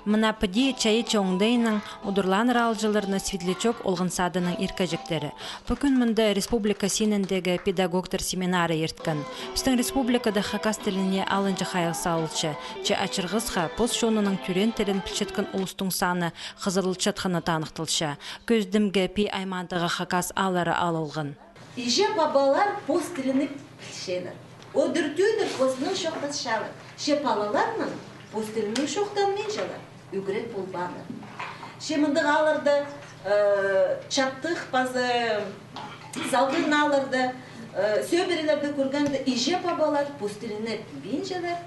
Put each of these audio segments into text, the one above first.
Мына пыди чайы чоңдайның удурланыр алжыларына Светлячок олғын садының иркажектері. Бүкін мұнда республика сеніндегі педагогтар семинары ерткін. Біздің республикада хакас тіліне алынжы қайылса алычы, че ачырғызға пост шонының түрен тілін пілшеткін ұлыстың саны қызырылчатқыны танықтылшы. Көздімге пей аймандығы хакас алары алылғын. Иже бабалар пост тіліні пілшелер. O dürtüdür postının şoqtas şalır. Şepalılarının postilinin şoqtan men şalır. Ügret bulbanı. Şemindıq alırdı, çattıq bazı salgın alırdı, söberilerde kurgandı. İje babalar postilini ben şalır.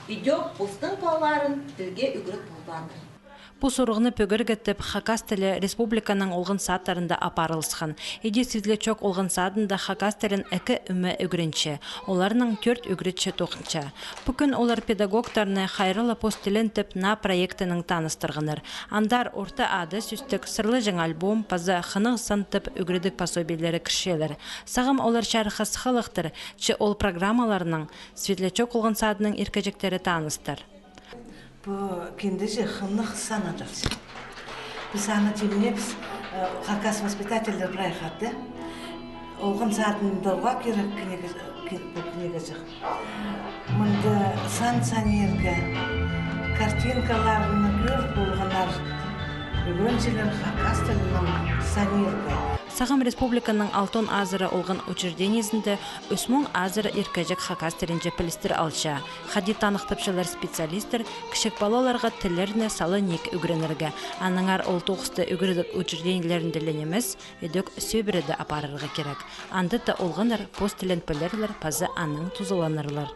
İdyok postun paların tilge ügret bulbanı. Бұл сұрғыны пөгіргеттіп, хакас тілі республиканың олғын саттарында апарылысқан. Еде Светлячок олғын садында хакас тілін әкі үмі үгірінші, оларының 4 үгіретші тоқынша. Бүкін олар педагогтарыны қайрылы пост тілін тіп на проектінің таныстырғыныр. Андар орта ады сүстік сырлы жаң альбом, паза қынық сантып үгіредік пособиелері кіршелер. Сағым олар шарықы сықылықтыр, че ол программаларының Светлячок олғын садының иркажектері таныстыр. Кендеже хынық санадыр. Біз саны теміне біз хакас воспитательдер проехаты. Оғын садындыға керек кенеге жық. Мұнда сан-санерге картинкаларыны көр болғанар үйреншілер хакас тілінің санерге. Сағым республиканың алтон азыры олғын учреждениесінде өсмон азыры иркажек хакас тілінже пілістер алша. Хади танықтыпшылар специалистер кішік балаларға тілеріне салы нек үгірінірге. Аныңар ол тоқысты үгірдік учреждениелерінділінеміз өдік сөбіреді апарырға керек. Андыта олғыныр пост тілін пілерлер пазы аның тұзыланырлар.